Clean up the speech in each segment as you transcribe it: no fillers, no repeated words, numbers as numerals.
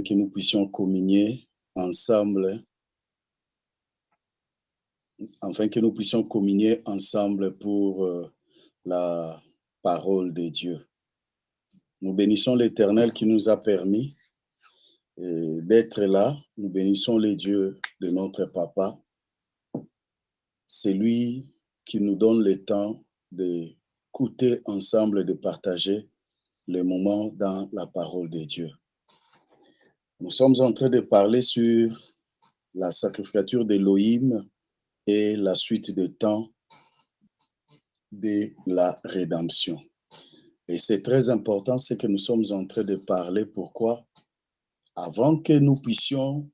que nous puissions communier ensemble, pour la parole de Dieu. Nous bénissons l'Éternel qui nous a permis d'être là. Nous bénissons les dieux de notre Papa. C'est lui qui nous donne le temps d'écouter ensemble, de partager les moments dans la parole de Dieu. Nous sommes en train de parler sur la sacrificature d'Élohim et la suite des temps de la rédemption. Et c'est très important ce que nous sommes en train de parler. Pourquoi? Avant que nous puissions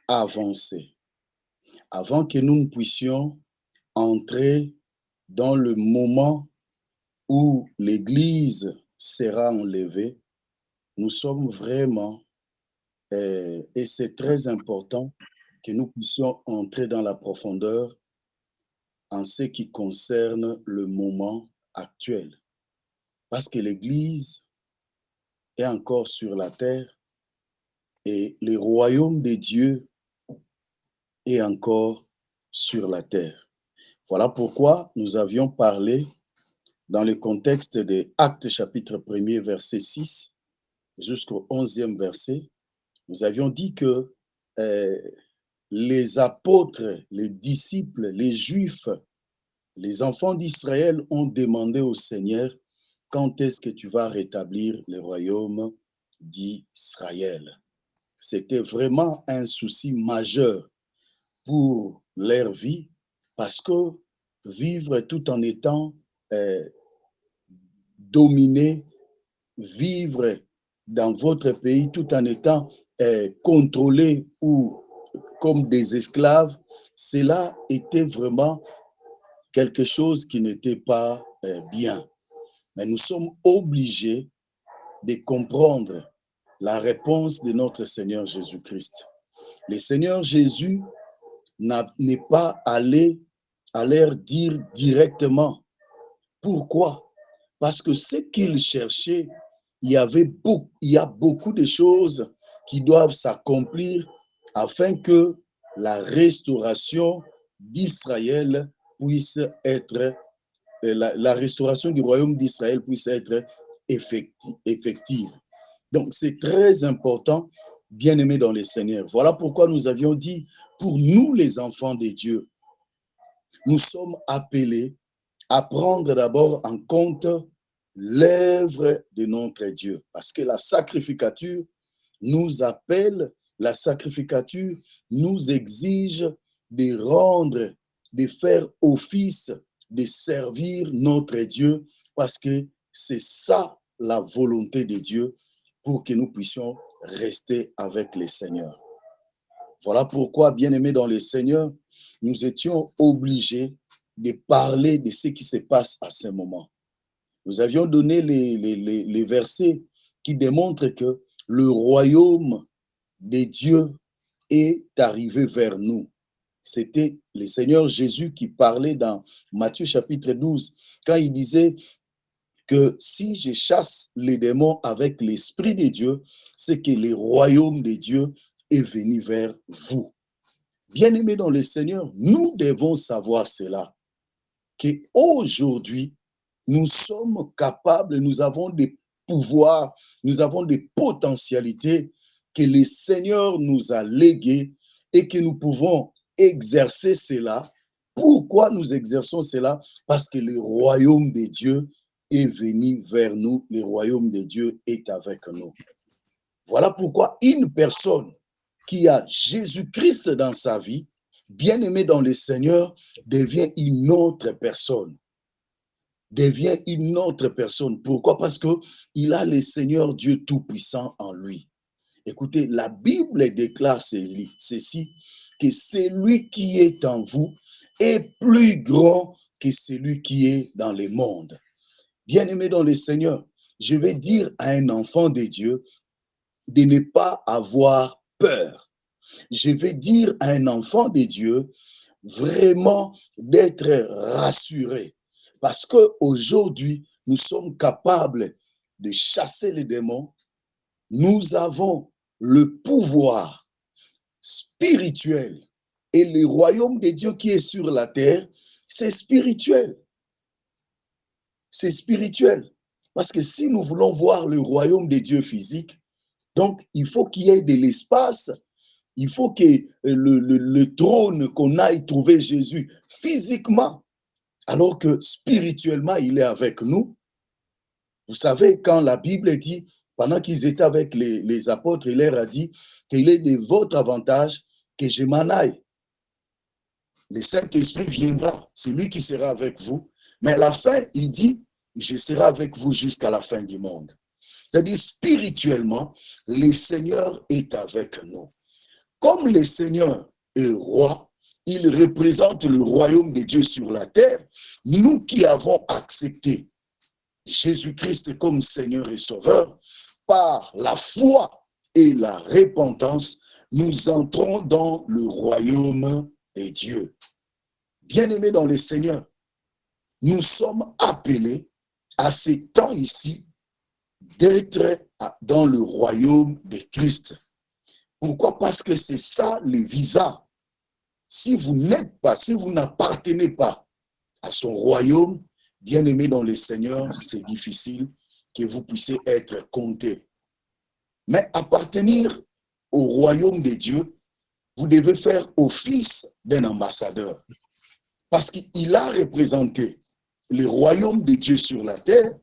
avancer, avant que nous ne puissions entrer dans le moment où l'Église sera enlevée, nous sommes vraiment, et c'est très important que nous puissions entrer dans la profondeur en ce qui concerne le moment actuel. Parce que l'Église est encore sur la terre et le royaume de Dieu est encore sur la terre. Voilà pourquoi nous avions parlé dans le contexte des Actes chapitre 1er, verset 6 jusqu'au 11e verset. Nous avions dit que les apôtres, les disciples, les Juifs, les enfants d'Israël ont demandé au Seigneur: quand est-ce que tu vas rétablir le royaume d'Israël? C'était vraiment un souci majeur pour leur vie, parce que vivre tout en étant dominé, vivre dans votre pays tout en étant contrôlé ou comme des esclaves, cela était vraiment quelque chose qui n'était pas bien. Mais nous sommes obligés de comprendre la réponse de notre Seigneur Jésus-Christ. Le Seigneur Jésus n'est pas allé à leur dire directement. Pourquoi? Parce que ce qu'il cherchait, il y a beaucoup de choses qui doivent s'accomplir afin que la restauration d'Israël puisse être, la restauration du royaume d'Israël puisse être effective. Donc, c'est très important, bien-aimés dans le Seigneur. Voilà pourquoi nous avions dit, pour nous les enfants de Dieu, nous sommes appelés à prendre d'abord en compte l'œuvre de notre Dieu. Parce que la sacrificature nous appelle, la sacrificature nous exige de rendre, de faire office, de servir notre Dieu, parce que c'est ça la volonté de Dieu pour que nous puissions rester avec le Seigneur. Voilà pourquoi, bien-aimés dans le Seigneur, nous étions obligés de parler de ce qui se passe à ce moment. Nous avions donné les versets qui démontrent que le royaume de Dieu est arrivé vers nous. C'était le Seigneur Jésus qui parlait dans Matthieu chapitre 12, quand il disait que si je chasse les démons avec l'Esprit de Dieu, c'est que le royaume de Dieu est venu vers vous. Bien-aimés dans le Seigneur, nous devons savoir cela, qu'aujourd'hui, nous sommes capables, nous avons des pouvoirs, nous avons des potentialités que le Seigneur nous a léguées et que nous pouvons exercer cela. Pourquoi nous exerçons cela? Parce que le royaume de Dieu est venu vers nous, le royaume de Dieu est avec nous. Voilà pourquoi une personne qui a Jésus-Christ dans sa vie, bien-aimé dans le Seigneur, devient une autre personne. Devient une autre personne. Pourquoi? Parce qu'il a le Seigneur Dieu Tout-Puissant en lui. Écoutez, la Bible déclare ceci, que celui qui est en vous est plus grand que celui qui est dans le monde. Bien-aimé dans le Seigneur, je vais dire à un enfant de Dieu de ne pas avoir peur. Je vais dire à un enfant de Dieu vraiment d'être rassuré. Parce qu'aujourd'hui, nous sommes capables de chasser les démons, nous avons le pouvoir spirituel. Et le royaume de Dieu qui est sur la terre, c'est spirituel. C'est spirituel. Parce que si nous voulons voir le royaume de Dieu physique, donc il faut qu'il y ait de l'espace, il faut que le trône qu'on aille trouver Jésus physiquement, alors que spirituellement, il est avec nous. Vous savez, quand la Bible dit, pendant qu'ils étaient avec les apôtres, il leur a dit qu'il est de votre avantage que je m'en aille. Le Saint-Esprit viendra, c'est lui qui sera avec vous. Mais à la fin, il dit, je serai avec vous jusqu'à la fin du monde. C'est-à-dire, spirituellement, le Seigneur est avec nous. Comme le Seigneur est roi, il représente le royaume de Dieu sur la terre. Nous qui avons accepté Jésus-Christ comme Seigneur et Sauveur, par la foi et la repentance, nous entrons dans le royaume de Dieu. Bien-aimés dans le Seigneur, nous sommes appelés à ces temps ici d'être dans le royaume de Christ. Pourquoi? Parce que c'est ça le visa. Si vous n'êtes pas, si vous n'appartenez pas à son royaume, bien-aimés dans le Seigneur, c'est difficile que vous puissiez être comptés. Mais appartenir au royaume de Dieu, vous devez faire office d'un ambassadeur. Parce qu'il a représenté le royaume de Dieu sur la terre.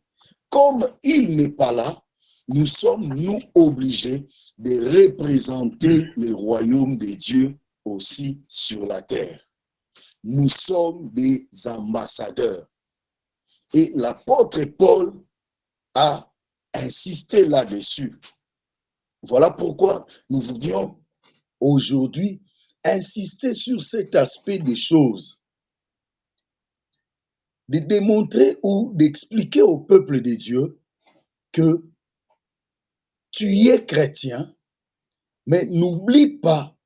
Comme il n'est pas là, nous sommes, nous, obligés de représenter le royaume de Dieu aussi sur la terre. Nous sommes des ambassadeurs. Et l'apôtre Paul a insisté là-dessus. Voilà pourquoi nous voudrions aujourd'hui insister sur cet aspect des choses, de démontrer ou d'expliquer au peuple de Dieu que tu es chrétien, mais n'oublie pas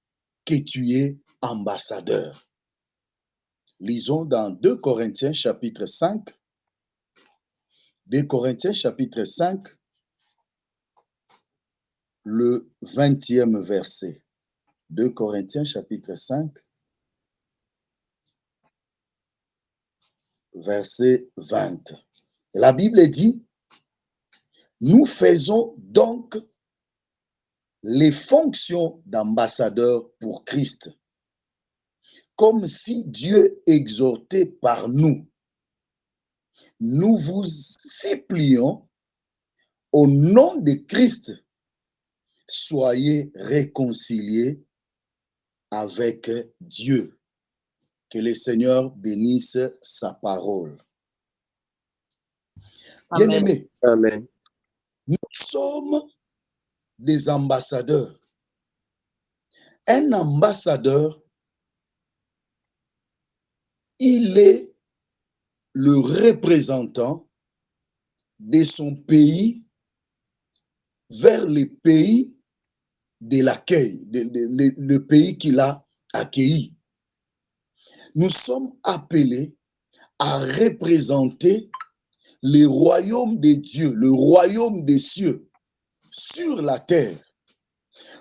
que tu es ambassadeur. Lisons dans 2 Corinthiens chapitre 5. 2 Corinthiens chapitre 5, le 20e verset. 2 Corinthiens chapitre 5, verset 20. La Bible dit, nous faisons donc les fonctions d'ambassadeur pour Christ, comme si Dieu exhortait par nous. Nous vous supplions au nom de Christ, soyez réconciliés avec Dieu. Que le Seigneur bénisse sa parole. Bien-aimés, Amen. Nous sommes des ambassadeurs. Un ambassadeur, il est le représentant de son pays vers le pays de l'accueil, le pays qu'il a accueilli. Nous sommes appelés à représenter le royaume de Dieu, le royaume des cieux sur la terre.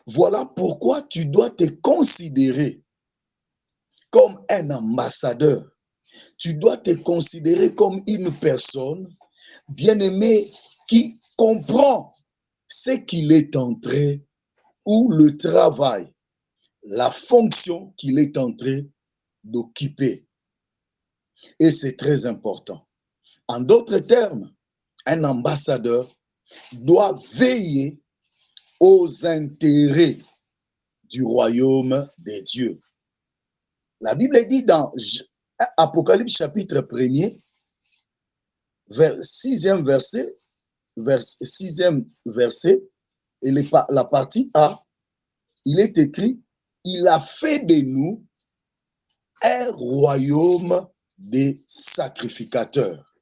Voilà pourquoi tu dois te considérer comme un ambassadeur. Tu dois te considérer comme une personne bien-aimée qui comprend ce qu'il est en train, ou le travail, la fonction qu'il est en train d'occuper. Et c'est très important. En d'autres termes, un ambassadeur doit veiller aux intérêts du royaume de Dieu. La Bible dit dans Apocalypse chapitre 1er, vers 6e verset, et la partie A, il est écrit, il a fait de nous un royaume des sacrificateurs.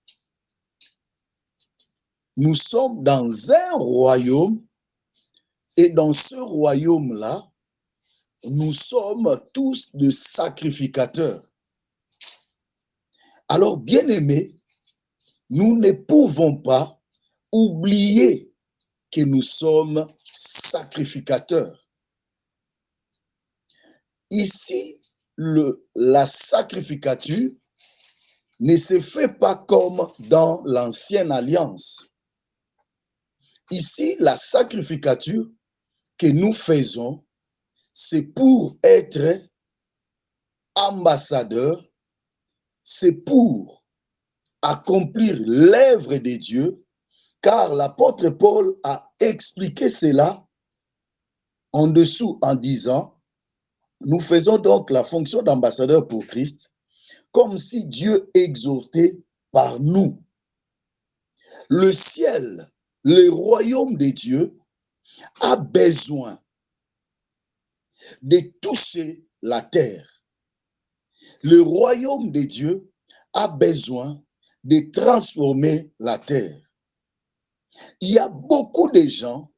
Nous sommes dans un royaume, et dans ce royaume-là, nous sommes tous des sacrificateurs. Alors, bien-aimés, nous ne pouvons pas oublier que nous sommes sacrificateurs. Ici, la sacrificature ne se fait pas comme dans l'ancienne alliance. Ici, la sacrificature que nous faisons, c'est pour être ambassadeur, c'est pour accomplir l'œuvre de Dieu, car l'apôtre Paul a expliqué cela en dessous en disant, nous faisons donc la fonction d'ambassadeur pour Christ, comme si Dieu exhortait par nous. Le ciel, le royaume de Dieu, a besoin de toucher la terre. Le royaume de Dieu a besoin de transformer la terre. Il y a beaucoup de gens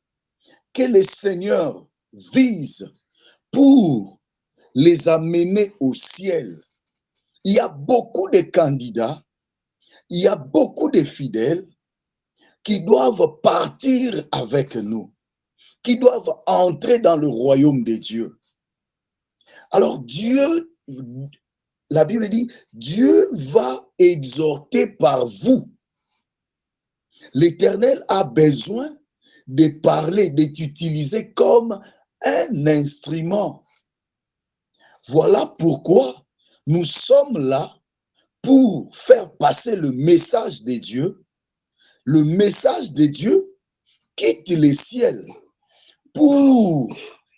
que le Seigneur vise pour les amener au ciel. Il y a beaucoup de candidats, il y a beaucoup de fidèles qui doivent partir avec nous, qui doivent entrer dans le royaume de Dieu. Alors Dieu, la Bible dit, Dieu va exhorter par vous. L'Éternel a besoin de parler, d'être utilisé comme un instrument. Voilà pourquoi nous sommes là pour faire passer le message de Dieu. Le message de Dieu quitte les ciels pour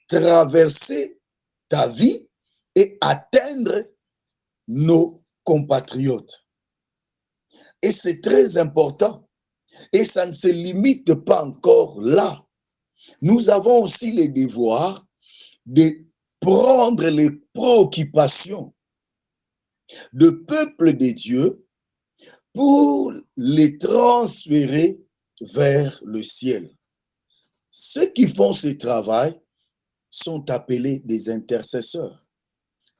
traverser ta vie et atteindre nos compatriotes. Et c'est très important. Et ça ne se limite pas encore là. Nous avons aussi le devoir de prendre les préoccupations de peuple de Dieu pour les transférer vers le ciel. Ceux qui font ce travail sont appelés des intercesseurs.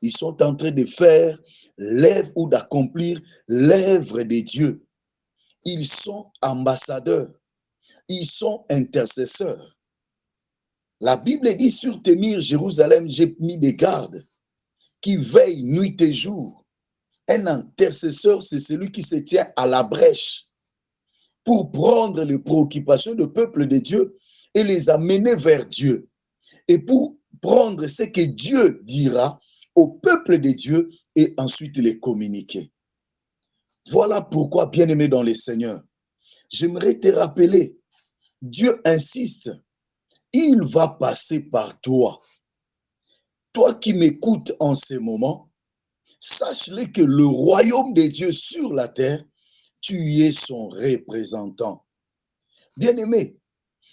Ils sont en train de faire l'œuvre ou d'accomplir l'œuvre de Dieu. Ils sont ambassadeurs. Ils sont intercesseurs. La Bible dit, sur tes murs, Jérusalem, j'ai mis des gardes qui veillent nuit et jour. Un intercesseur, c'est celui qui se tient à la brèche pour prendre les préoccupations du peuple de Dieu et les amener vers Dieu. Et pour prendre ce que Dieu dira au peuple de Dieu et ensuite les communiquer. Voilà pourquoi, bien-aimé dans le Seigneur, j'aimerais te rappeler, Dieu insiste, il va passer par toi. Toi qui m'écoutes en ce moment, sache-le que le royaume de Dieu sur la terre, tu es son représentant. Bien-aimé,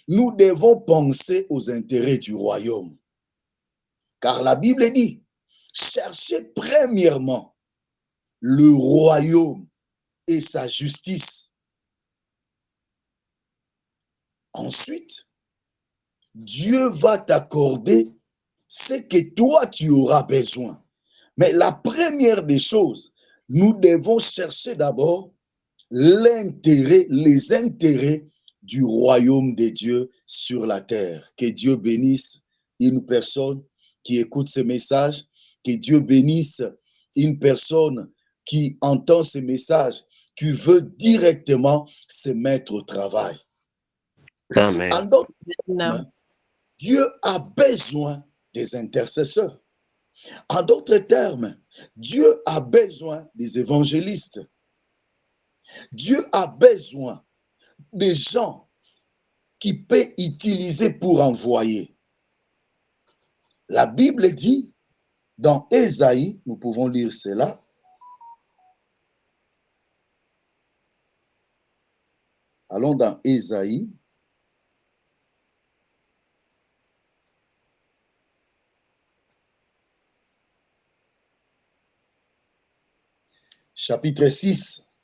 nous devons penser aux intérêts du royaume. Car la Bible dit, cherchez premièrement le royaume et sa justice. Ensuite, Dieu va t'accorder ce que toi tu auras besoin. Mais la première des choses, nous devons chercher d'abord l'intérêt, les intérêts du royaume de Dieu sur la terre. Que Dieu bénisse une personne qui écoute ce message, que Dieu bénisse une personne qui entend ce message, qui veut directement se mettre au travail. Amen. En d'autres termes, Dieu a besoin des intercesseurs. En d'autres termes, Dieu a besoin des évangélistes. Dieu a besoin des gens qui peut utiliser pour envoyer. La Bible dit, dans Ésaïe, nous pouvons lire cela, allons dans Ésaïe, chapitre 6,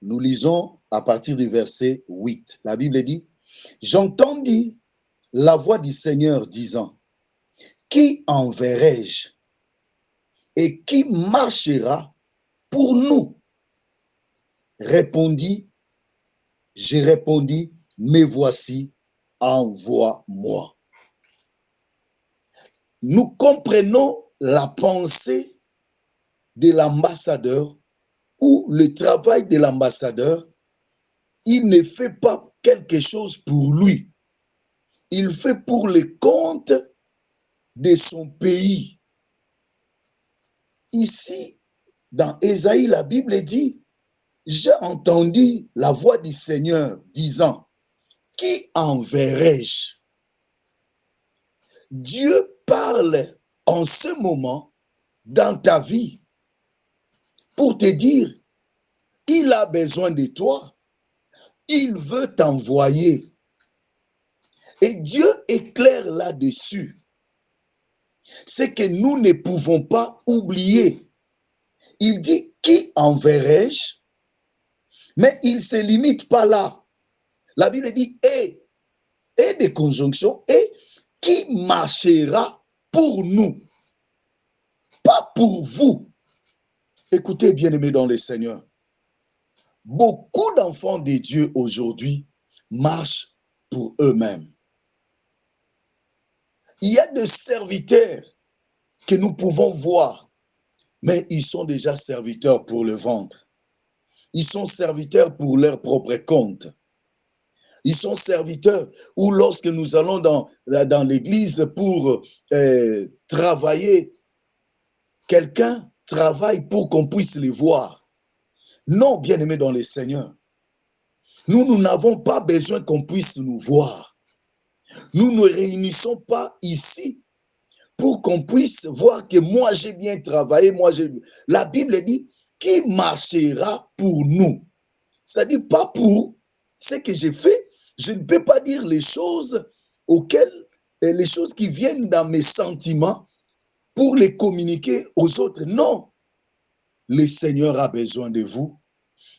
nous lisons à partir du verset 8. La Bible dit, j'entendis la voix du Seigneur disant, qui enverrai-je et qui marchera pour nous? Répondis, J'ai répondu, me voici, envoie-moi. Nous comprenons la pensée de l'ambassadeur ou le travail de l'ambassadeur. Il ne fait pas quelque chose pour lui. Il fait pour le compte de son pays. Ici, dans Ésaïe, la Bible dit, j'ai entendu la voix du Seigneur disant, qui enverrai-je? Dieu parle en ce moment dans ta vie pour te dire, il a besoin de toi, il veut t'envoyer. Et Dieu est clair là-dessus. C'est que nous ne pouvons pas oublier. Il dit, qui enverrai-je? Mais il ne se limite pas là. La Bible dit, et des conjonctions, et qui marchera pour nous, pas pour vous. Écoutez, bien-aimés dans le Seigneur, beaucoup d'enfants de Dieu aujourd'hui marchent pour eux-mêmes. Il y a des serviteurs que nous pouvons voir, mais ils sont déjà serviteurs pour le ventre. Ils sont serviteurs pour leur propre compte. Ils sont serviteurs ou lorsque nous allons dans l'église pour travailler, quelqu'un travaille pour qu'on puisse les voir. Non, bien-aimés dans le Seigneur, nous n'avons pas besoin qu'on puisse nous voir. Nous ne réunissons pas ici pour qu'on puisse voir que moi j'ai bien travaillé, La Bible dit, qui marchera pour nous? C'est-à-dire pas pour ce que j'ai fait. Je ne peux pas dire les choses les choses qui viennent dans mes sentiments pour les communiquer aux autres. Non. Le Seigneur a besoin de vous.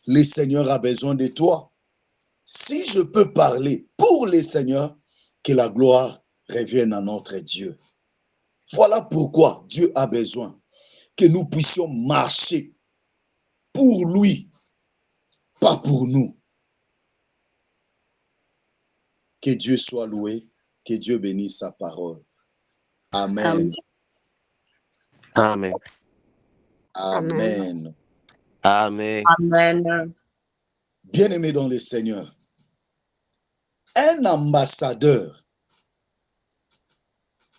Le Seigneur a besoin de toi. Si je peux parler pour le Seigneur, que la gloire revienne à notre Dieu. Voilà pourquoi Dieu a besoin que nous puissions marcher pour lui, pas pour nous. Que Dieu soit loué, que Dieu bénisse sa parole. Amen. Amen. Amen. Amen. Amen. Bien-aimé dans le Seigneur, un ambassadeur,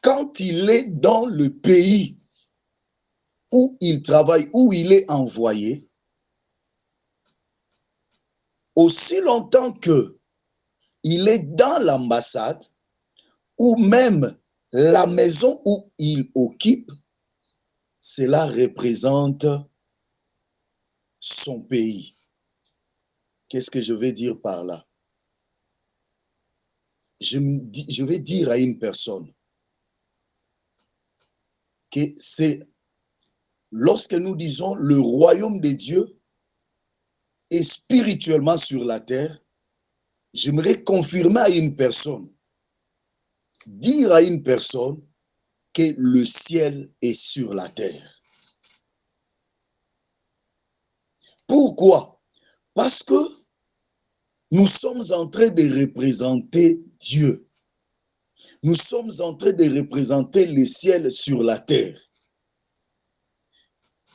quand il est dans le pays où il travaille, où il est envoyé, aussi longtemps que il est dans l'ambassade ou même la maison où il occupe, cela représente son pays. Qu'est-ce que je vais dire par là? Je vais dire à une personne que c'est lorsque nous disons le royaume de Dieu est spirituellement sur la terre, j'aimerais confirmer à une personne, dire à une personne que le ciel est sur la terre. Pourquoi? Parce que nous sommes en train de représenter Dieu. Nous sommes en train de représenter le ciel sur la terre.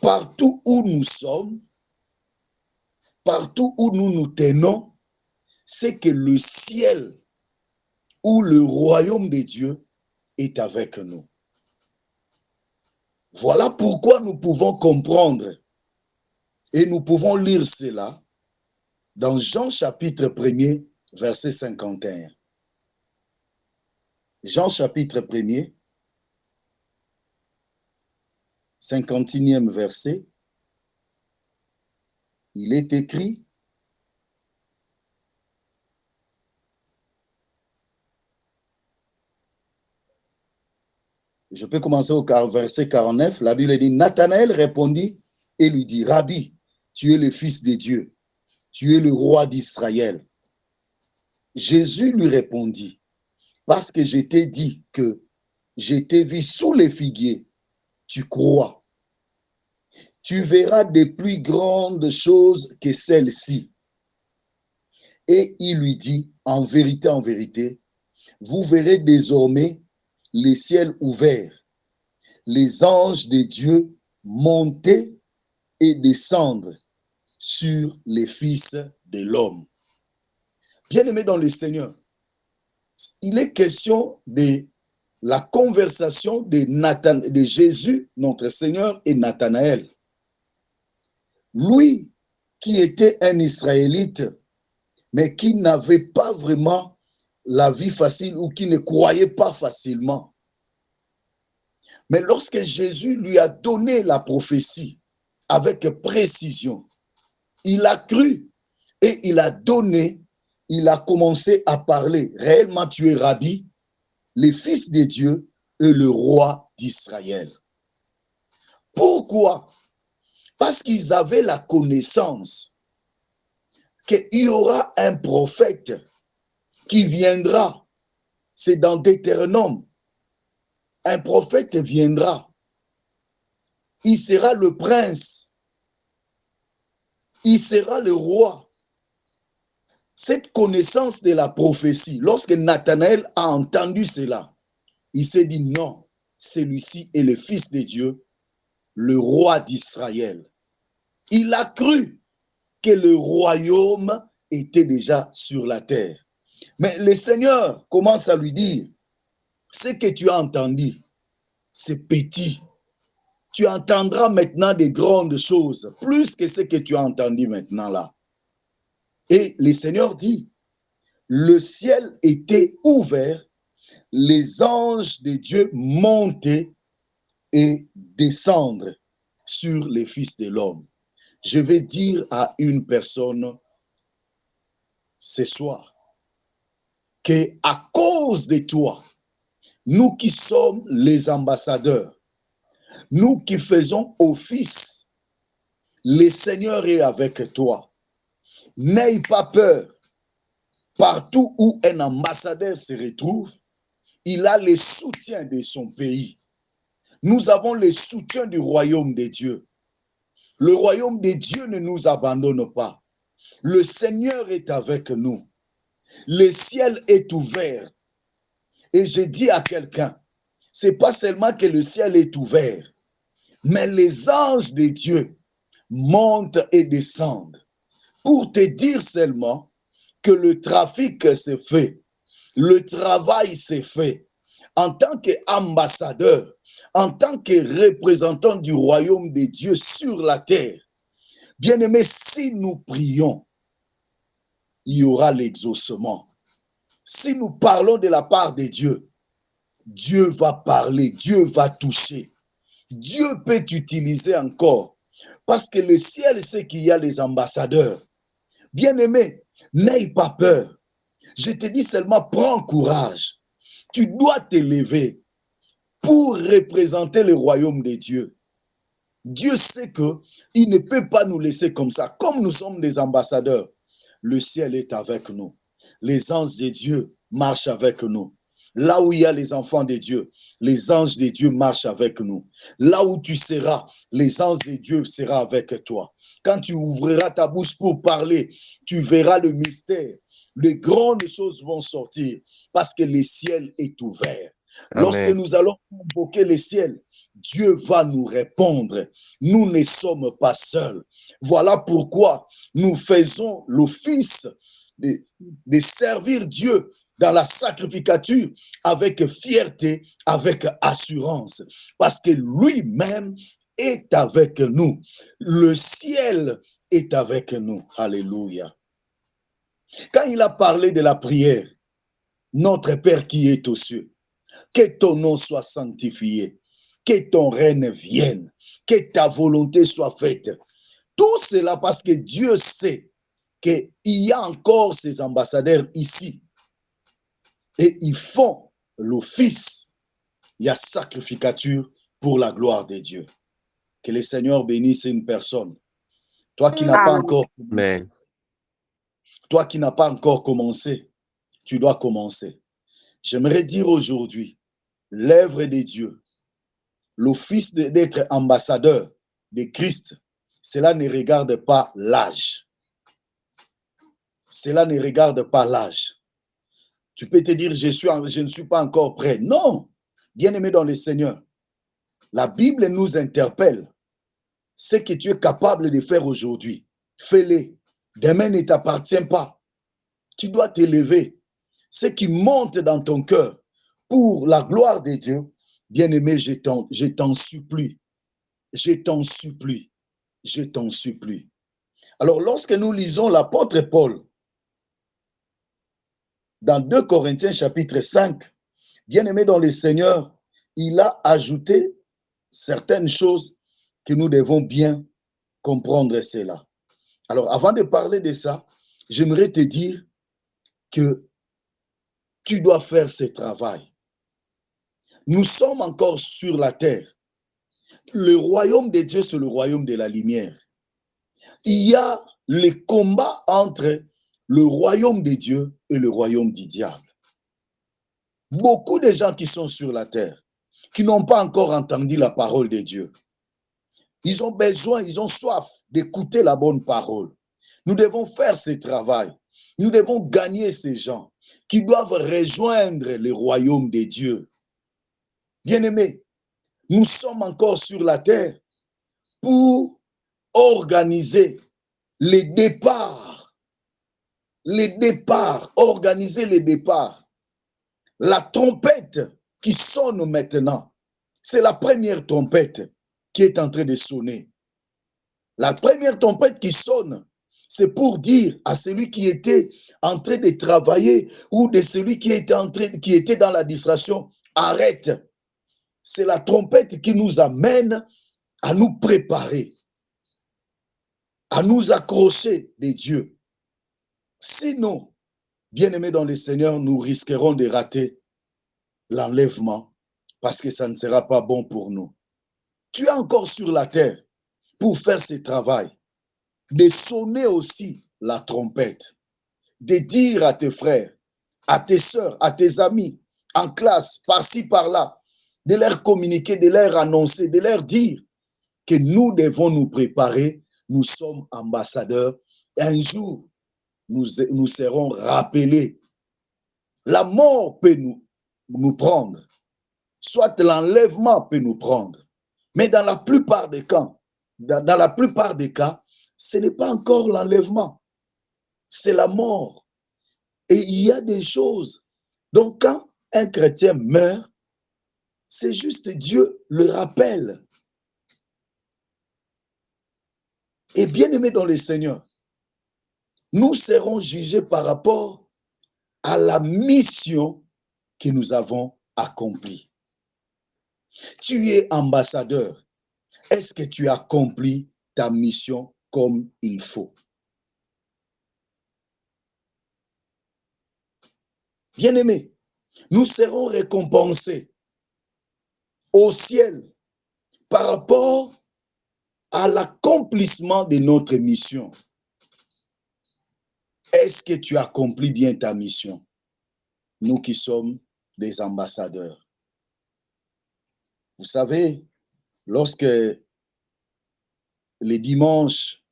Partout où nous sommes, partout où nous nous tenons, c'est que le ciel ou le royaume de Dieu est avec nous. Voilà pourquoi nous pouvons comprendre et nous pouvons lire cela dans Jean chapitre 1er, verset 51. Jean chapitre 1er, 51e verset, il est écrit, je peux commencer au verset 49, la Bible dit, Nathanaël répondit et lui dit, Rabbi, tu es le Fils de Dieu, tu es le roi d'Israël. Jésus lui répondit, parce que je t'ai dit que je t'ai vu sous les figuiers, tu crois. Tu verras de plus grandes choses que celles-ci. Et il lui dit, en vérité, vous verrez désormais les ciels ouverts, les anges de Dieu monter et descendre sur les fils de l'homme. Bien-aimés dans le Seigneur, il est question de la conversation de Jésus, notre Seigneur, et Nathanaël. Lui, qui était un Israélite, mais qui n'avait pas vraiment la vie facile ou qui ne croyait pas facilement. Mais lorsque Jésus lui a donné la prophétie avec précision, il a cru et il a donné, il a commencé à parler. Réellement, tu es Rabbi, le Fils de Dieu et le roi d'Israël. Pourquoi? Parce qu'ils avaient la connaissance qu'il y aura un prophète qui viendra. C'est dans Deutéronome. Un prophète viendra. Il sera le prince. Il sera le roi. Cette connaissance de la prophétie, lorsque Nathanaël a entendu cela, il s'est dit non, celui-ci est le Fils de Dieu, le roi d'Israël. Il a cru que le royaume était déjà sur la terre. Mais le Seigneur commence à lui dire, ce que tu as entendu, c'est petit. Tu entendras maintenant des grandes choses, plus que ce que tu as entendu maintenant là. Et le Seigneur dit, le ciel était ouvert, les anges de Dieu montaient et descendre sur les fils de l'homme. Je vais dire à une personne ce soir que à cause de toi, nous qui sommes les ambassadeurs, nous qui faisons office, le Seigneur est avec toi. N'aie pas peur. Partout où un ambassadeur se retrouve, il a le soutien de son pays. Nous avons le soutien du royaume de Dieu. Le royaume de Dieu ne nous abandonne pas. Le Seigneur est avec nous. Le ciel est ouvert. Et je dis à quelqu'un, c'est pas seulement que le ciel est ouvert, mais les anges de Dieu montent et descendent pour te dire seulement que le trafic s'est fait, le travail s'est fait. En tant qu'ambassadeur, en tant que représentant du royaume de Dieu sur la terre, bien-aimés, si nous prions, il y aura l'exaucement. Si nous parlons de la part de Dieu, Dieu va parler, Dieu va toucher. Dieu peut t'utiliser encore. Parce que le ciel sait qu'il y a les ambassadeurs. Bien-aimé, n'aie pas peur. Je te dis seulement, prends courage. Tu dois t'élever pour représenter le royaume de Dieu. Dieu sait qu'il ne peut pas nous laisser comme ça. Comme nous sommes des ambassadeurs, le ciel est avec nous. Les anges de Dieu marchent avec nous. Là où il y a les enfants de Dieu, les anges de Dieu marchent avec nous. Là où tu seras, les anges de Dieu seront avec toi. Quand tu ouvriras ta bouche pour parler, tu verras le mystère. Les grandes choses vont sortir parce que le ciel est ouvert. Lorsque Amen. nous allons invoquer le ciel, Dieu va nous répondre. Nous ne sommes pas seuls. Voilà pourquoi nous faisons l'office de servir Dieu dans la sacrificature avec fierté, avec assurance, parce que lui-même est avec nous. Le ciel est avec nous. Alléluia. Quand il a parlé de la prière, notre Père qui est aux cieux, que ton nom soit sanctifié, que ton règne vienne, que ta volonté soit faite. Tout cela parce que Dieu sait qu'il y a encore ces ambassadeurs ici. Et ils font l'office. Il y a sacrificature pour la gloire de Dieu. Que le Seigneur bénisse une personne. Toi qui n'as pas encore, Amen. toi qui n'as pas encore commencé, tu dois commencer. J'aimerais dire aujourd'hui, l'œuvre de Dieu, l'office d'être ambassadeur de Christ, cela ne regarde pas l'âge. Cela ne regarde pas l'âge. Tu peux te dire, je ne suis pas encore prêt. Non, bien-aimé dans le Seigneur, la Bible nous interpelle. Ce que tu es capable de faire aujourd'hui, fais-le. Demain ne t'appartient pas. Tu dois t'élever. Ce qui monte dans ton cœur pour la gloire de Dieu, bien-aimé, je t'en supplie. Je t'en supplie. Je t'en supplie. Alors, lorsque nous lisons l'apôtre Paul, dans 2 Corinthiens chapitre 5, bien-aimé dans le Seigneur, il a ajouté certaines choses que nous devons bien comprendre cela. Alors, avant de parler de ça, j'aimerais te dire que tu dois faire ce travail. Nous sommes encore sur la terre. Le royaume de Dieu, c'est le royaume de la lumière. Il y a le combat entre le royaume de Dieu et le royaume du diable. Beaucoup de gens qui sont sur la terre, qui n'ont pas encore entendu la parole de Dieu, ils ont besoin, ils ont soif d'écouter la bonne parole. Nous devons faire ce travail. Nous devons gagner ces gens qui doivent rejoindre le royaume de Dieu. Bien-aimés, nous sommes encore sur la terre pour organiser les départs. Organiser les départs. La trompette qui sonne maintenant, c'est la première trompette qui est en train de sonner. La première trompette qui sonne, c'est pour dire à celui qui était en train de travailler ou de celui qui était dans la distraction, arrête. C'est la trompette qui nous amène à nous préparer, à nous accrocher de Dieu. Sinon, bien-aimés dans le Seigneur, nous risquerons de rater l'enlèvement parce que ça ne sera pas bon pour nous. Tu es encore sur la terre pour faire ce travail, de sonner aussi la trompette, de dire à tes frères, à tes sœurs, à tes amis, en classe, par-ci, par-là, de leur communiquer, de leur annoncer, de leur dire que nous devons nous préparer, nous sommes ambassadeurs. Un jour, nous serons rappelés. La mort peut nous prendre, soit l'enlèvement peut nous prendre. Mais dans la plupart des cas, ce n'est pas encore l'enlèvement, c'est la mort. Et il y a des choses. Donc, quand un chrétien meurt, c'est juste Dieu le rappelle. Et bien aimé dans le Seigneur, nous serons jugés par rapport à la mission que nous avons accomplie. Tu es ambassadeur. Est-ce que tu accomplis ta mission comme il faut? Bien-aimés, nous serons récompensés au ciel par rapport à l'accomplissement de notre mission. Est-ce que tu accomplis bien ta mission? Nous qui sommes des ambassadeurs. Vous savez, lorsque les dimanches,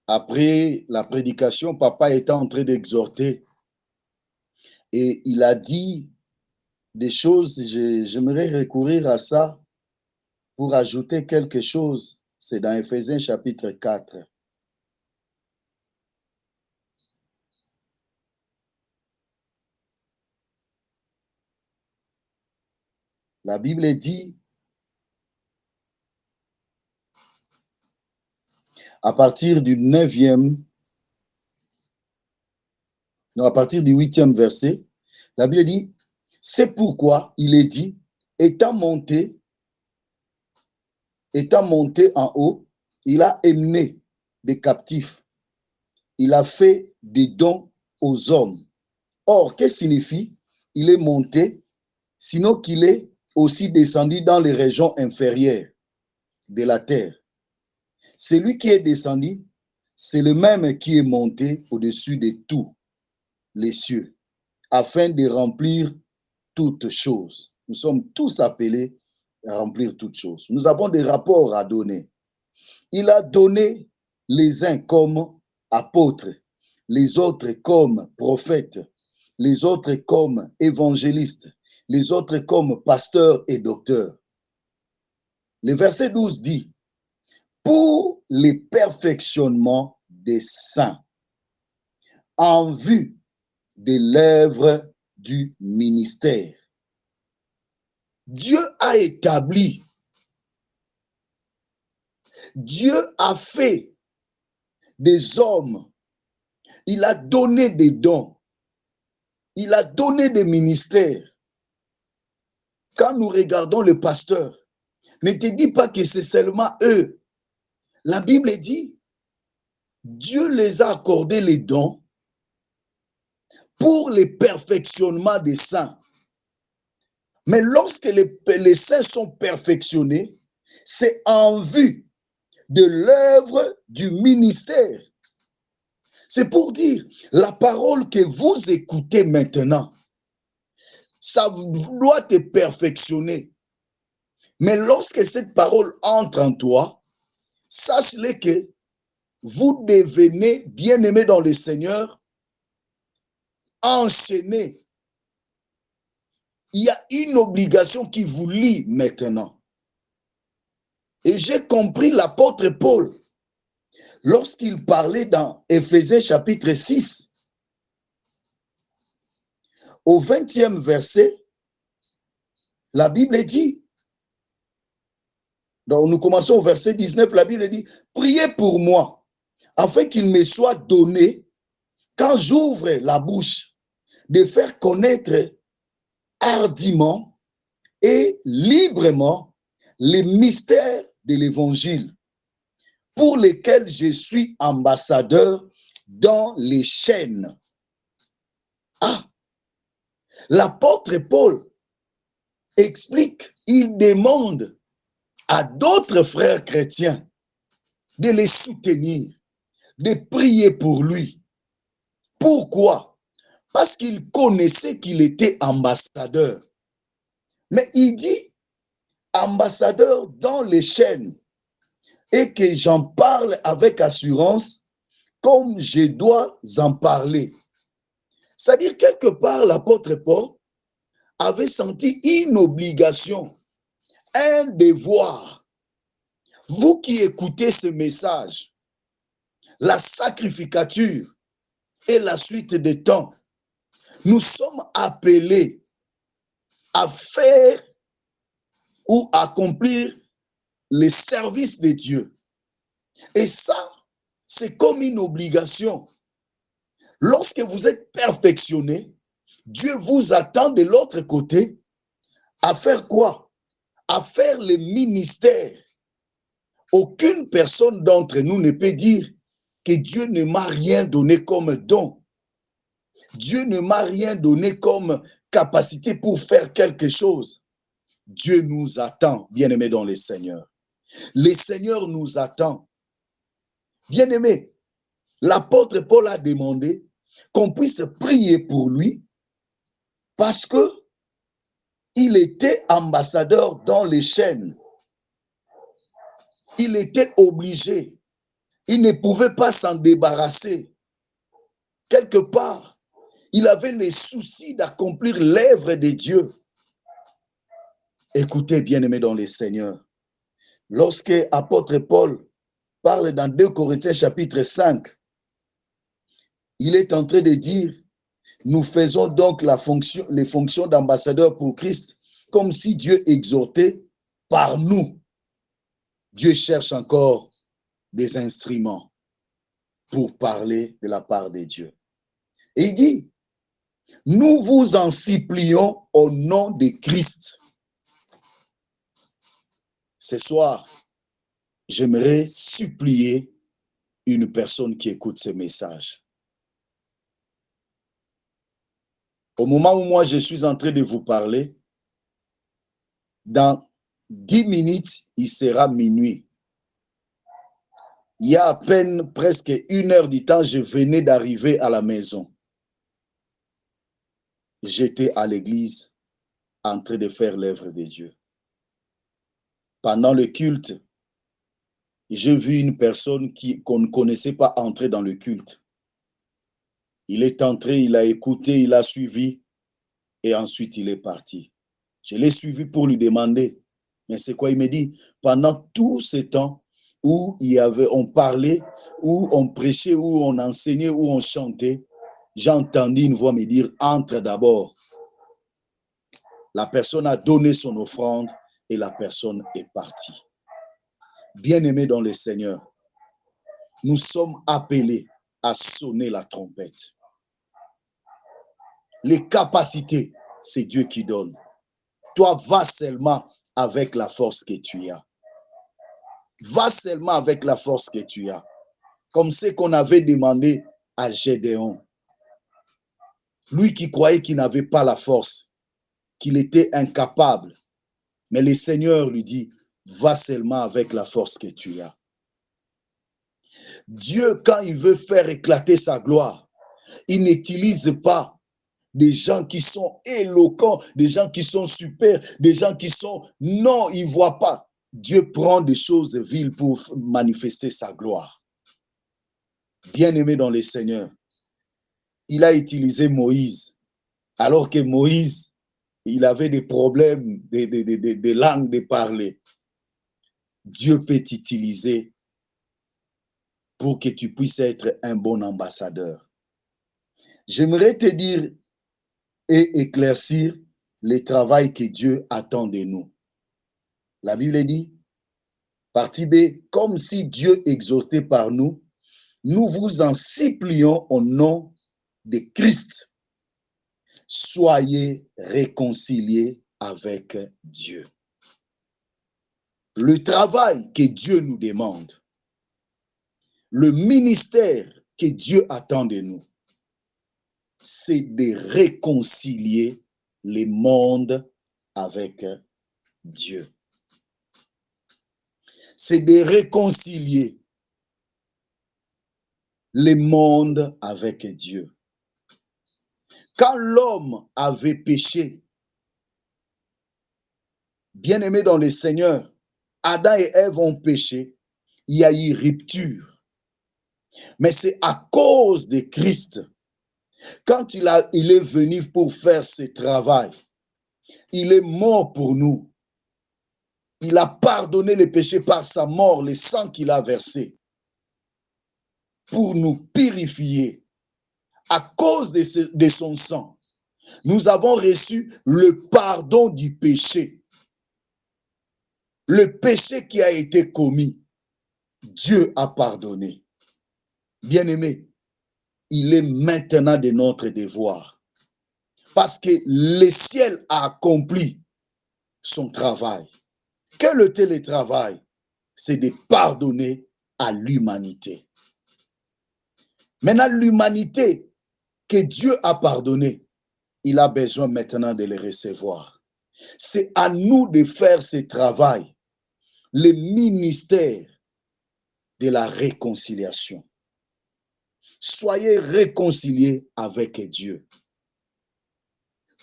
après la prédication, papa était en train d'exhorter et il a dit des choses, j'aimerais recourir à ça pour ajouter quelque chose. C'est dans Éphésiens chapitre 4. La Bible dit, à partir du 9e, non, à partir du 8e verset, la Bible dit, c'est pourquoi il est dit, étant monté en haut, il a emmené des captifs. Il a fait des dons aux hommes. Or, qu'est-ce que signifie? Il est monté, sinon qu'il est aussi descendu dans les régions inférieures de la terre. Celui qui est descendu, c'est le même qui est monté au-dessus de tous les cieux, afin de remplir toutes choses. Nous sommes tous appelés à remplir toutes choses. Nous avons des rapports à donner. Il a donné les uns comme apôtres, les autres comme prophètes, les autres comme évangélistes, les autres comme pasteurs et docteurs. Le verset 12 dit, pour le perfectionnement des saints, en vue de l'œuvre du ministère. Dieu a établi, Dieu a fait des hommes, il a donné des dons, il a donné des ministères. Quand nous regardons le pasteur, ne te dis pas que c'est seulement eux. La Bible dit, Dieu les a accordé les dons pour le perfectionnement des saints. Mais lorsque les saints sont perfectionnés, c'est en vue de l'œuvre du ministère. C'est pour dire, la parole que vous écoutez maintenant, ça doit te perfectionner. Mais lorsque cette parole entre en toi, sache-le que vous devenez bien-aimés dans le Seigneur, enchaînés. Il y a une obligation qui vous lie maintenant. Et j'ai compris l'apôtre Paul, lorsqu'il parlait dans Éphésiens chapitre 6, au 20e verset, la Bible dit, donc nous commençons au verset 19, la Bible dit, priez pour moi, afin qu'il me soit donné, quand j'ouvre la bouche, de faire connaître hardiment et librement les mystères de l'évangile, pour lesquels je suis ambassadeur dans les chaînes. Ah, l'apôtre Paul explique, il demande à d'autres frères chrétiens de les soutenir, de prier pour lui. Pourquoi? Parce qu'il connaissait qu'il était ambassadeur. Mais il dit ambassadeur dans les chaînes et que j'en parle avec assurance comme je dois en parler. C'est-à-dire, quelque part, l'apôtre Paul avait senti une obligation, un devoir. Vous qui écoutez ce message, la sacrificature et la suite des temps, nous sommes appelés à faire ou accomplir les services de Dieu. Et ça, c'est comme une obligation. Lorsque vous êtes perfectionné, Dieu vous attend de l'autre côté à faire quoi? À faire le ministère. Aucune personne d'entre nous ne peut dire que Dieu ne m'a rien donné comme don. Dieu ne m'a rien donné comme capacité pour faire quelque chose. Dieu nous attend, bien-aimés dans le Seigneur. Le Seigneur nous attend. Bien-aimés, l'apôtre Paul a demandé qu'on puisse prier pour lui parce que il était ambassadeur dans les chaînes. Il était obligé. Il ne pouvait pas s'en débarrasser. Quelque part, il avait les soucis d'accomplir l'œuvre de Dieu. Écoutez, bien-aimés dans le Seigneur, lorsque l'apôtre Paul parle dans 2 Corinthiens chapitre 5, il est en train de dire, nous faisons donc les fonctions d'ambassadeur pour Christ, comme si Dieu exhortait par nous. Dieu cherche encore des instruments pour parler de la part de Dieu. Et il dit, nous vous en supplions au nom de Christ. Ce soir, j'aimerais supplier une personne qui écoute ce message. Au moment où moi je suis en train de vous parler, dans 10 minutes, il sera minuit. Il y a à peine presque 1 heure du temps, je venais d'arriver à la maison. J'étais à l'église en train de faire l'œuvre de Dieu. Pendant le culte, j'ai vu une personne qu'on ne connaissait pas entrer dans le culte. Il est entré, il a écouté, il a suivi et ensuite il est parti. Je l'ai suivi pour lui demander. Mais c'est quoi? Il me dit, pendant tout ce temps où on parlait, où on prêchait, où on enseignait, où on chantait, j'ai entendu une voix me dire, entre d'abord. La personne a donné son offrande et la personne est partie. Bien-aimés dans le Seigneur, nous sommes appelés à sonner la trompette. Les capacités, c'est Dieu qui donne. Toi, va seulement avec la force que tu as. Va seulement avec la force que tu as. Comme ce qu'on avait demandé à Gédéon. Lui qui croyait qu'il n'avait pas la force, qu'il était incapable. Mais le Seigneur lui dit, va seulement avec la force que tu as. Dieu, quand il veut faire éclater sa gloire, il n'utilise pas des gens qui sont éloquents, des gens qui sont super, des gens qui sont... Non, il ne voit pas. Dieu prend des choses viles pour manifester sa gloire. Bien-aimé dans le Seigneur, il a utilisé Moïse, alors que Moïse, il avait des problèmes de langue de parler. Dieu peut t'utiliser pour que tu puisses être un bon ambassadeur. J'aimerais te dire et éclaircir le travail que Dieu attend de nous. La Bible dit, partie B, comme si Dieu exhortait par nous, nous vous en supplions au nom de Christ. Soyez réconciliés avec Dieu. Le travail que Dieu nous demande, le ministère que Dieu attend de nous, c'est de réconcilier le monde avec Dieu. C'est de réconcilier le monde avec Dieu. Quand l'homme avait péché, bien-aimé dans le Seigneur, Adam et Ève ont péché, il y a eu rupture. Mais c'est à cause de Christ. Quand il est venu pour faire ce travail, il est mort pour nous. Il a pardonné les péchés par sa mort, le sang qu'il a versé, pour nous purifier. À cause de son sang, nous avons reçu le pardon du péché. Le péché qui a été commis, Dieu a pardonné. Bien-aimé, il est maintenant de notre devoir. Parce que le ciel a accompli son travail. Quel était le travail? C'est de pardonner à l'humanité. Maintenant, l'humanité que Dieu a pardonné, il a besoin maintenant de les recevoir. C'est à nous de faire ce travail, le ministère de la réconciliation. Soyez réconciliés avec Dieu.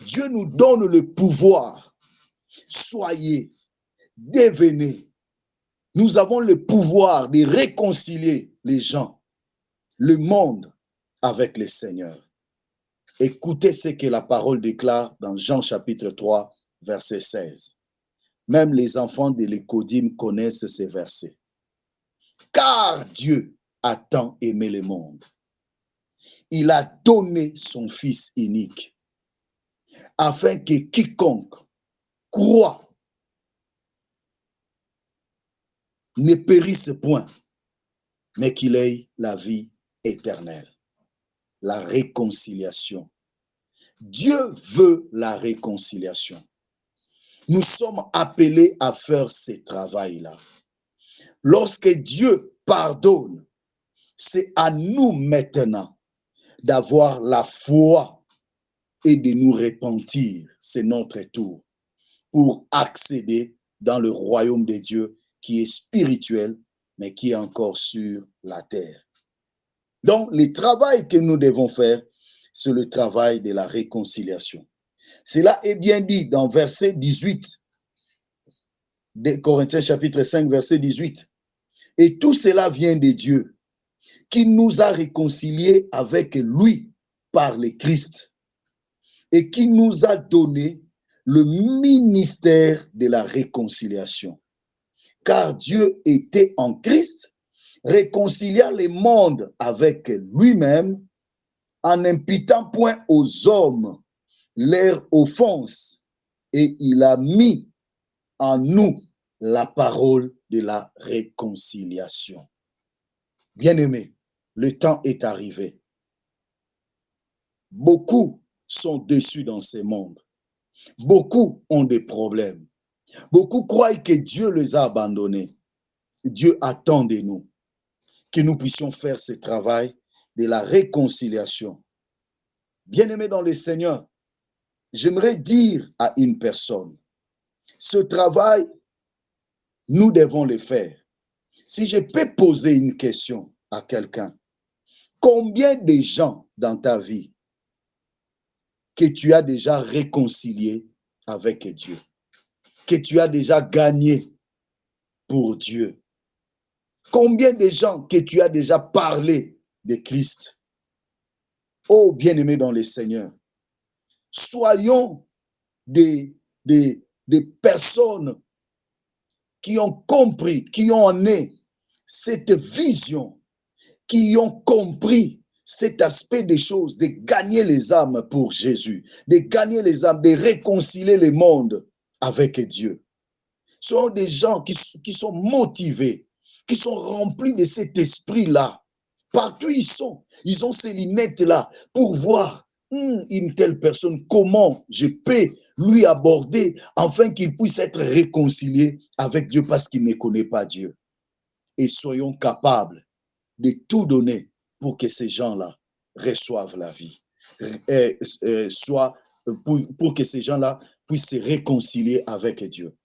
Dieu nous donne le pouvoir. Soyez, devenez. Nous avons le pouvoir de réconcilier les gens, le monde avec le Seigneur. Écoutez ce que la parole déclare dans Jean chapitre 3, verset 16. Même les enfants de l'Écodime connaissent ces versets. Car Dieu a tant aimé le monde. Il a donné son Fils unique, afin que quiconque croit ne périsse point, mais qu'il ait la vie éternelle. La réconciliation. Dieu veut la réconciliation. Nous sommes appelés à faire ce travail-là. Lorsque Dieu pardonne, c'est à nous maintenant d'avoir la foi et de nous repentir. C'est notre tour pour accéder dans le royaume de Dieu qui est spirituel, mais qui est encore sur la terre. Donc, le travail que nous devons faire, c'est le travail de la réconciliation. Cela est bien dit dans verset 18 de Corinthiens chapitre 5, verset 18. Et tout cela vient de Dieu, qui nous a réconciliés avec lui par le Christ et qui nous a donné le ministère de la réconciliation. Car Dieu était en Christ, réconciliant le monde avec lui-même, en n'imputant point aux hommes leurs offenses, et il a mis en nous la parole de la réconciliation. Bien-aimés, le temps est arrivé. Beaucoup sont déçus dans ce monde. Beaucoup ont des problèmes. Beaucoup croient que Dieu les a abandonnés. Dieu attend de nous que nous puissions faire ce travail de la réconciliation. Bien-aimés dans le Seigneur, j'aimerais dire à une personne, ce travail, nous devons le faire. Si je peux poser une question à quelqu'un, combien de gens dans ta vie que tu as déjà réconcilié avec Dieu, que tu as déjà gagné pour Dieu? Combien de gens que tu as déjà parlé de Christ? Oh, bien-aimés dans le Seigneur, soyons des personnes qui ont compris, qui ont né cette vision, qui ont compris cet aspect des choses, de gagner les âmes pour Jésus, de gagner les âmes, de réconcilier le monde avec Dieu. Ce sont des gens qui sont motivés, qui sont remplis de cet esprit-là. Partout ils ont ces lunettes-là pour voir une telle personne, comment je peux lui aborder afin qu'il puisse être réconcilié avec Dieu parce qu'il ne connaît pas Dieu. Et soyons capables de tout donner pour que ces gens-là reçoivent la vie. Pour que ces gens-là puissent se réconcilier avec Dieu.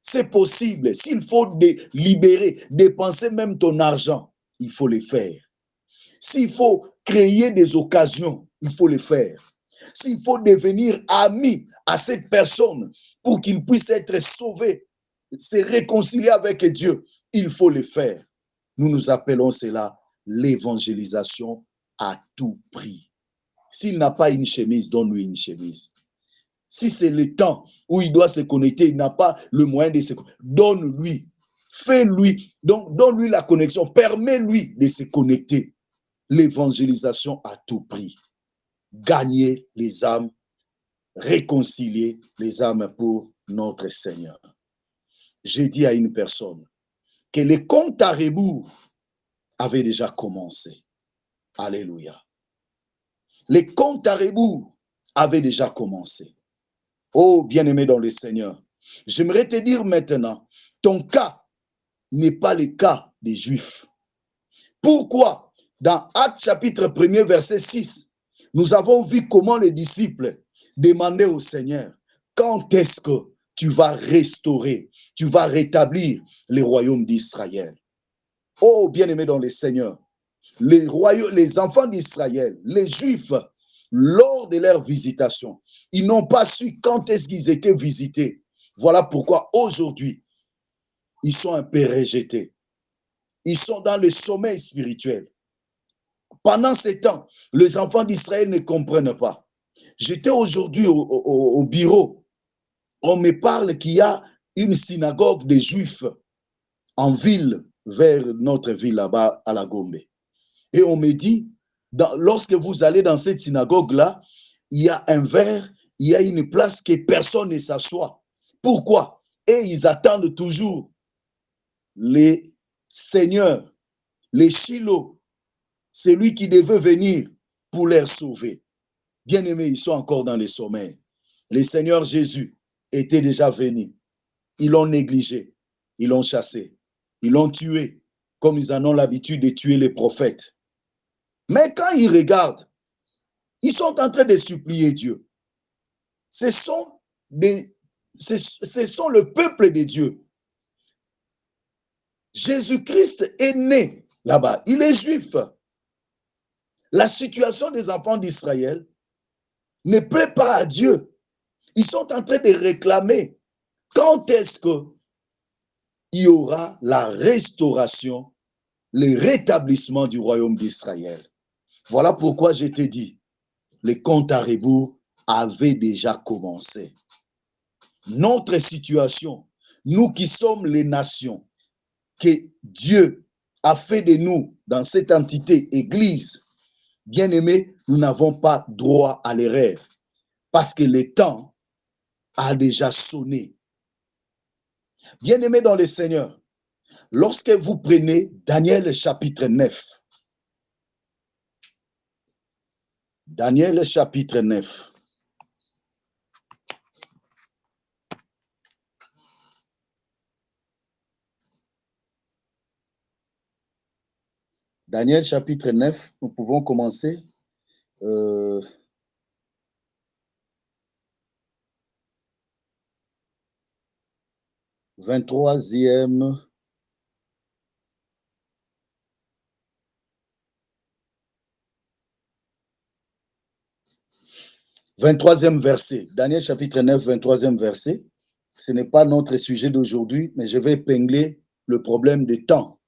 C'est possible. S'il faut libérer, dépenser même ton argent, il faut le faire. S'il faut créer des occasions, il faut le faire. S'il faut devenir ami à cette personne pour qu'il puisse être sauvé, se réconcilier avec Dieu, il faut le faire. Nous appelons cela l'évangélisation à tout prix. S'il n'a pas une chemise, donne-lui une chemise. Si c'est le temps où il doit se connecter, il n'a pas le moyen de se connecter, donne-lui, fais-lui, donc donne-lui la connexion, permets-lui de se connecter. L'évangélisation à tout prix. Gagner les âmes, réconcilier les âmes pour notre Seigneur. J'ai dit à une personne que le compte à rebours avait déjà commencé. Alléluia. Le compte à rebours avait déjà commencé. Oh, bien-aimé dans le Seigneur, j'aimerais te dire maintenant, ton cas n'est pas le cas des Juifs. Pourquoi? Dans Actes chapitre 1er, verset 6, nous avons vu comment les disciples demandaient au Seigneur, quand est-ce que tu vas restaurer, tu vas rétablir le royaume d'Israël? Oh, bien-aimé dans le Seigneur, les enfants d'Israël, les Juifs, lors de leur visitation, ils n'ont pas su quand est-ce qu'ils étaient visités. Voilà pourquoi aujourd'hui, ils sont un peu rejetés. Ils sont dans le sommeil spirituel. Pendant ces temps, les enfants d'Israël ne comprennent pas. J'étais aujourd'hui au bureau. On me parle qu'il y a une synagogue des Juifs en ville, vers notre ville là-bas à la Gombe. Et on me dit, lorsque vous allez dans cette synagogue-là, il y a un verre, il y a une place que personne ne s'assoit. Pourquoi? Et ils attendent toujours les seigneurs, les Shiloh, c'est lui qui devait venir pour les sauver. Bien-aimés, ils sont encore dans le sommeil. Le Seigneur Jésus était déjà venu. Ils l'ont négligé, ils l'ont chassé, ils l'ont tué, comme ils en ont l'habitude de tuer les prophètes. Mais quand ils regardent, ils sont en train de supplier Dieu. Ce sont le peuple de Dieu. Jésus-Christ est né là-bas. Il est juif. La situation des enfants d'Israël ne plaît pas à Dieu. Ils sont en train de réclamer quand est-ce qu'il y aura la restauration, le rétablissement du royaume d'Israël. Voilà pourquoi je te dis, les comptes à rebours avaient déjà commencé. Notre situation, nous qui sommes les nations, que Dieu a fait de nous dans cette entité Église, bien-aimés, nous n'avons pas droit à l'erreur parce que le temps a déjà sonné. Bien-aimés dans le Seigneur, lorsque vous prenez Daniel chapitre 9, Daniel chapitre 9, Daniel chapitre 9, nous pouvons commencer. 23e. 23e verset. Daniel chapitre 9, 23e verset. Ce n'est pas notre sujet d'aujourd'hui, mais je vais épingler le problème du temps.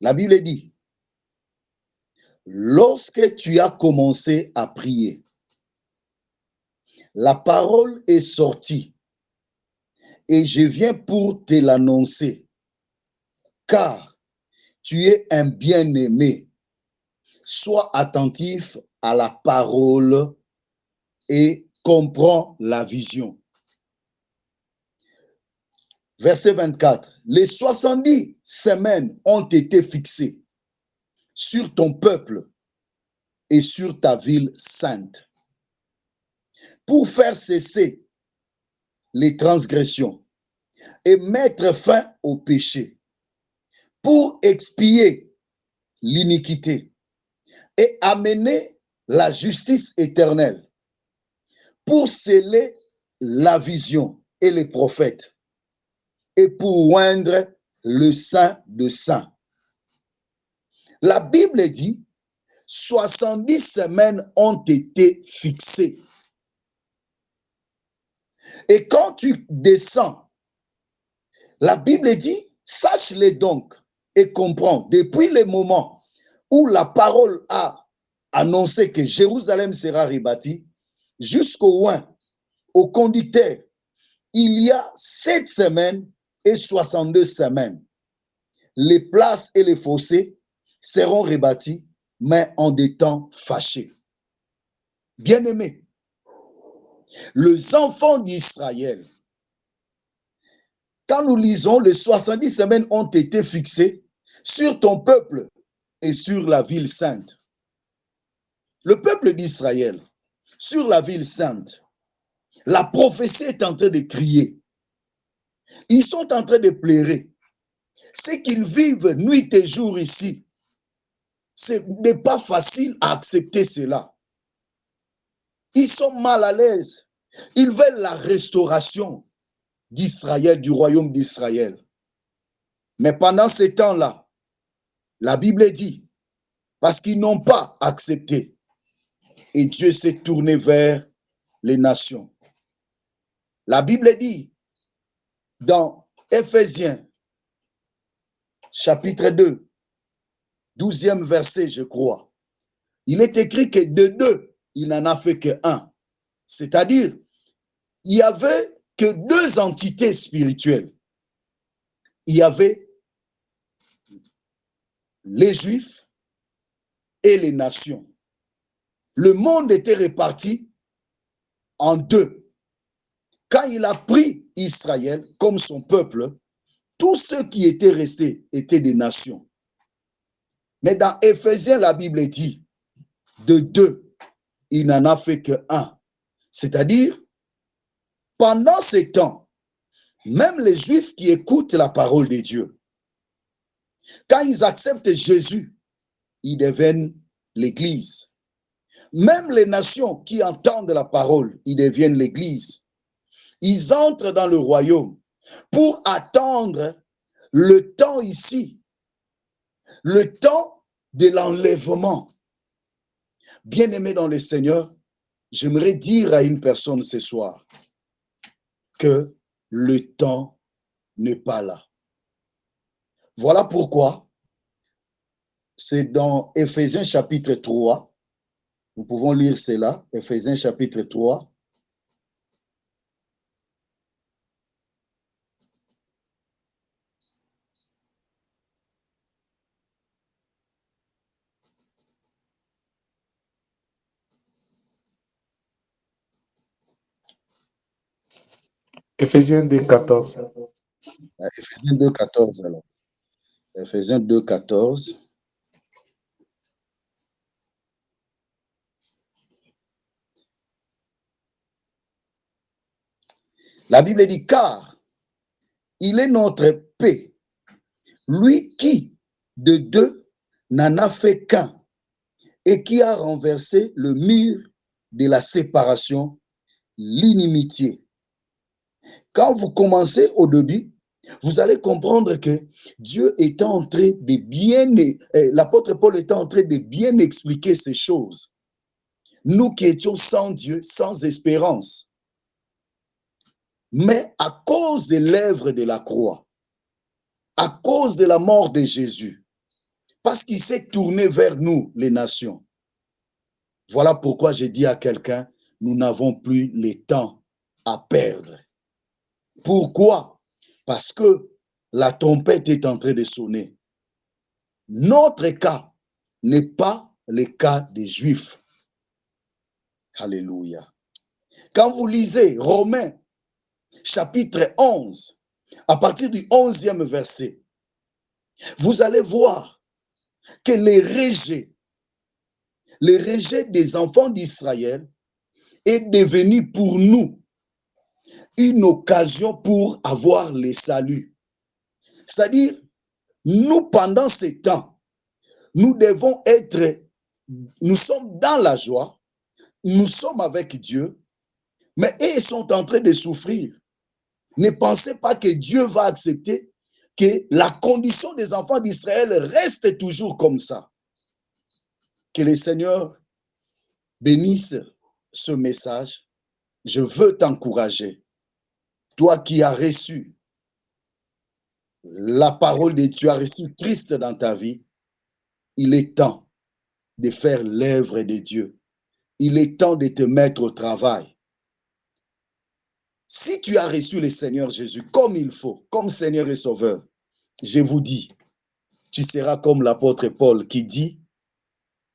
La Bible dit, lorsque tu as commencé à prier, la parole est sortie et je viens pour te l'annoncer, car tu es un bien-aimé. Sois attentif à la parole et comprends la vision. Verset 24. Les 70 semaines ont été fixées sur ton peuple et sur ta ville sainte pour faire cesser les transgressions et mettre fin au péché, pour expier l'iniquité et amener la justice éternelle, pour sceller la vision et les prophètes, et pour oindre le Saint de Saints. La Bible dit, 70 semaines ont été fixées. Et quand tu descends, la Bible dit, sache-les donc et comprends, depuis le moment où la parole a annoncé que Jérusalem sera rebâtie, jusqu'au loin, au conducteur, il y a 7 semaines et 62 semaines. Les places et les fossés seront rebâtis, mais en des temps fâchés. Bien-aimés, les enfants d'Israël, quand nous lisons, les 70 semaines ont été fixées sur ton peuple et sur la ville sainte. Le peuple d'Israël, sur la ville sainte, la prophétie est en train de crier. Ils sont en train de pleurer. Ce qu'ils vivent nuit et jour ici, ce n'est pas facile à accepter cela. Ils sont mal à l'aise. Ils veulent la restauration d'Israël, du royaume d'Israël. Mais pendant ce temps-là, la Bible dit, parce qu'ils n'ont pas accepté, et Dieu s'est tourné vers les nations. La Bible dit, dans Éphésiens, chapitre 2, 12e verset, je crois, il est écrit que de deux, il n'en a fait qu'un. C'est-à-dire, il n'y avait que deux entités spirituelles. Il y avait les Juifs et les nations. Le monde était réparti en deux. Quand il a pris Israël comme son peuple, tous ceux qui étaient restés étaient des nations. Mais dans Éphésiens, la Bible dit, de deux, il n'en a fait qu'un. C'est-à-dire, pendant ces temps, même les Juifs qui écoutent la parole de Dieu, quand ils acceptent Jésus, ils deviennent l'Église. Même les nations qui entendent la parole, ils deviennent l'Église. Ils entrent dans le royaume pour attendre le temps ici, le temps de l'enlèvement. Bien-aimé dans le Seigneur, j'aimerais dire à une personne ce soir que le temps n'est pas là. Voilà pourquoi C'est dans Éphésiens chapitre 3. Nous pouvons lire cela, Éphésiens chapitre 3. Éphésiens 2, 14. Éphésiens 2, 14 alors. Éphésiens 2, 14. La Bible dit, car il est notre paix, lui qui de deux n'en a fait qu'un et qui a renversé le mur de la séparation, l'inimitié. Quand vous commencez au début, vous allez comprendre que Dieu est en train de bien, l'apôtre Paul est en train de bien expliquer ces choses. Nous qui étions sans Dieu, sans espérance, mais à cause de l'œuvre de la croix, à cause de la mort de Jésus, parce qu'il s'est tourné vers nous, les nations. Voilà pourquoi j'ai dit à quelqu'un, nous n'avons plus le temps à perdre. Pourquoi? Parce que la trompette est en train de sonner. Notre cas n'est pas le cas des Juifs. Alléluia. Quand vous lisez Romains, chapitre 11, à partir du 11e verset, vous allez voir que les rejet des enfants d'Israël est devenu pour nous une occasion pour avoir le salut. C'est-à-dire, nous, pendant ces temps, nous devons être, nous sommes dans la joie, nous sommes avec Dieu, mais ils sont en train de souffrir. Ne pensez pas que Dieu va accepter que la condition des enfants d'Israël reste toujours comme ça. Que le Seigneur bénisse ce message. Je veux t'encourager. Toi qui as reçu la parole de Dieu, as reçu Christ dans ta vie, il est temps de faire l'œuvre de Dieu. Il est temps de te mettre au travail. Si tu as reçu le Seigneur Jésus comme il faut, comme Seigneur et Sauveur, je vous dis, tu seras comme l'apôtre Paul qui dit,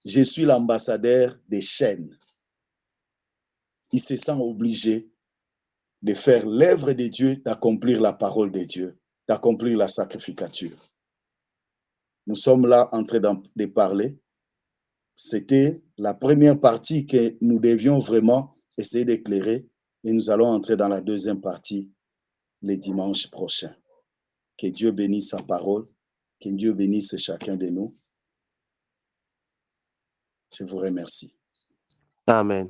je suis l'ambassadeur des chaînes. Il se sent obligé de faire l'œuvre de Dieu, d'accomplir la parole de Dieu, d'accomplir la sacrificature. Nous sommes là en train de parler. C'était la première partie que nous devions vraiment essayer d'éclairer et nous allons entrer dans la deuxième partie le dimanche prochain. Que Dieu bénisse sa parole, que Dieu bénisse chacun de nous. Je vous remercie. Amen.